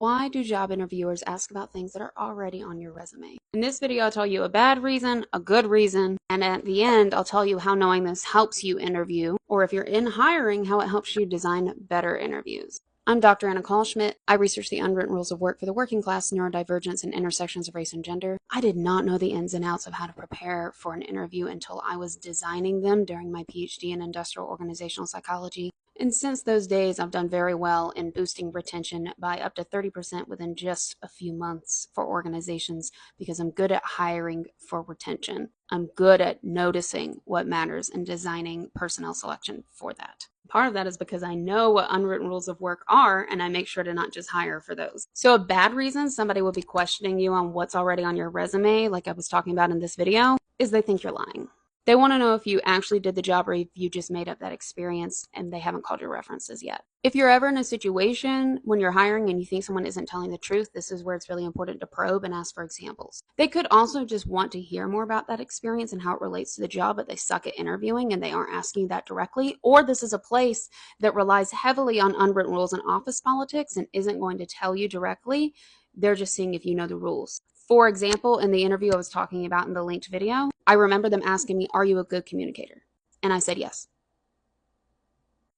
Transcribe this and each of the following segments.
Why do job interviewers ask about things that are already on your resume? In this video, I'll tell you a bad reason, a good reason, and at the end, I'll tell you how knowing this helps you interview, or if you're in hiring, how it helps you design better interviews. I'm Dr. Anna Schmidt. I research the unwritten rules of work for the working class, neurodivergence, and intersections of race and gender. I did not know the ins and outs of how to prepare for an interview until I was designing them during my Ph.D. in industrial organizational psychology. And since those days, I've done very well in boosting retention by up to 30% within just a few months for organizations because I'm good at hiring for retention. I'm good at noticing what matters and designing personnel selection for that. Part of that is because I know what unwritten rules of work are, and I make sure to not just hire for those. So a bad reason somebody will be questioning you on what's already on your resume, like I was talking about in this video, is they think you're lying. They want to know if you actually did the job or if you just made up that experience and they haven't called your references yet. If you're ever in a situation when you're hiring and you think someone isn't telling the truth, this is where it's really important to probe and ask for examples. They could also just want to hear more about that experience and how it relates to the job, but they suck at interviewing and they aren't asking that directly. Or this is a place that relies heavily on unwritten rules and office politics and isn't going to tell you directly. They're just seeing if you know the rules. For example, in the interview I was talking about in the linked video, I remember them asking me, "Are you a good communicator?" And I said yes.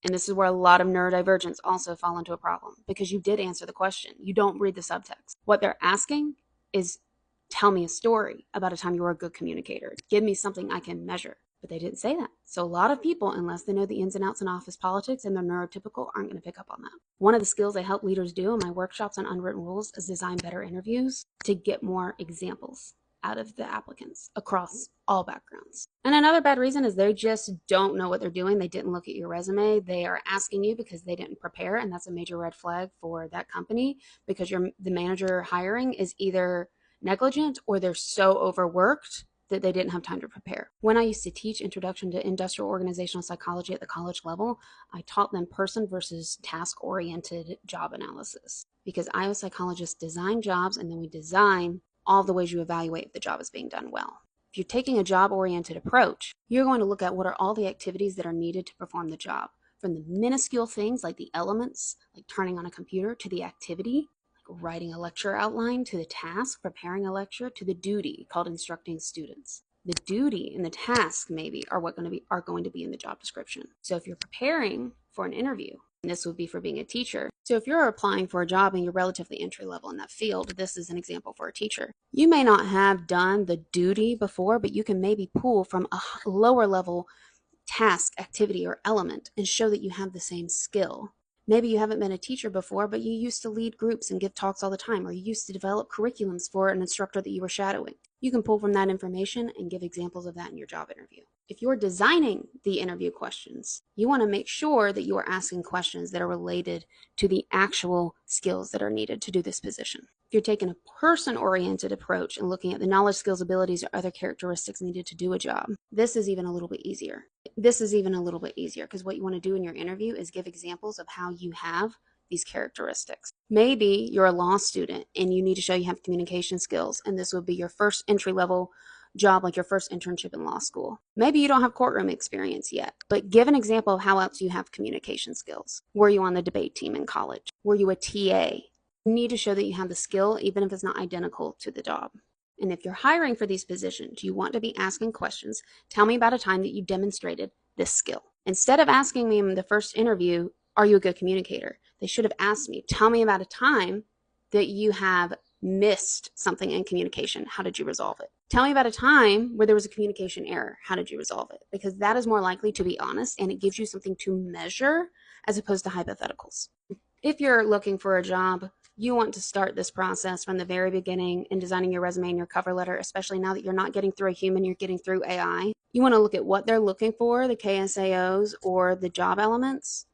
And this is where a lot of neurodivergents also fall into a problem because you did answer the question. You don't read the subtext. What they're asking is, tell me a story about a time you were a good communicator. Give me something I can measure. But they didn't say that. So a lot of people, unless they know the ins and outs in office politics and they're neurotypical, aren't going to pick up on that. One of the skills I help leaders do in my workshops on unwritten rules is design better interviews to get more examples out of the applicants across all backgrounds. And another bad reason is they just don't know what they're doing. They didn't look at your resume. They are asking you because they didn't prepare, and that's a major red flag for that company because the manager hiring is either negligent or they're so overworked that they didn't have time to prepare. When I used to teach Introduction to Industrial Organizational Psychology at the college level, I taught them person versus task-oriented job analysis because IO psychologists design jobs and then we design all the ways you evaluate if the job is being done well. If you're taking a job-oriented approach, you're going to look at what are all the activities that are needed to perform the job, from the minuscule things like the elements, like turning on a computer, to the activity, writing a lecture outline, to the task, preparing a lecture, to the duty called instructing students. The duty and the task maybe are going to be in the job description. So if you're preparing for an interview, and this would be for being a teacher. So if you're applying for a job and you're relatively entry level in that field, this is an example for a teacher. You may not have done the duty before, but you can maybe pull from a lower level task, activity, or element and show that you have the same skill. Maybe you haven't been a teacher before, but you used to lead groups and give talks all the time, or you used to develop curriculums for an instructor that you were shadowing. You can pull from that information and give examples of that in your job interview. If you're designing the interview questions, you want to make sure that you are asking questions that are related to the actual skills that are needed to do this position. If you're taking a person-oriented approach and looking at the knowledge, skills, abilities, or other characteristics needed to do a job, this is even a little bit easier. Because what you want to do in your interview is give examples of how you have these characteristics. Maybe you're a law student and you need to show you have communication skills, and this would be your first entry-level job, like your first internship in law school. Maybe you don't have courtroom experience yet, but give an example of how else you have communication skills. Were you on the debate team in college? Were you a TA? You need to show that you have the skill, even if it's not identical to the job. And if you're hiring for these positions, you want to be asking questions. Tell me about a time that you demonstrated this skill. Instead of asking me in the first interview, are you a good communicator? They should have asked me, tell me about a time that you have missed something in communication. How did you resolve it? Tell me about a time where there was a communication error. How did you resolve it? Because that is more likely to be honest, and it gives you something to measure as opposed to hypotheticals. If you're looking for a job, you want to start this process from the very beginning in designing your resume and your cover letter, especially now that you're not getting through a human, you're getting through AI. You want to look at what they're looking for, the KSAOs or the job elements,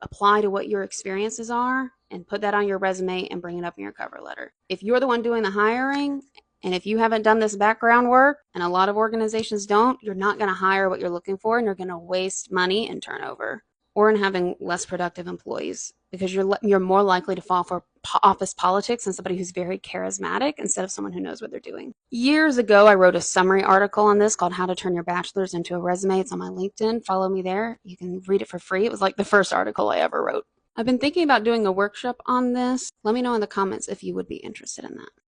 apply to what your experiences are, and put that on your resume and bring it up in your cover letter. If you're the one doing the hiring, and if you haven't done this background work, and a lot of organizations don't, you're not going to hire what you're looking for, and you're going to waste money and turnover, or in having less productive employees, because you're more likely to fall for office politics and somebody who's very charismatic instead of someone who knows what they're doing. Years ago, I wrote a summary article on this called How to Turn Your Bachelor's into a Resume. It's on my LinkedIn. Follow me there. You can read it for free. It was like the first article I ever wrote. I've been thinking about doing a workshop on this. Let me know in the comments if you would be interested in that.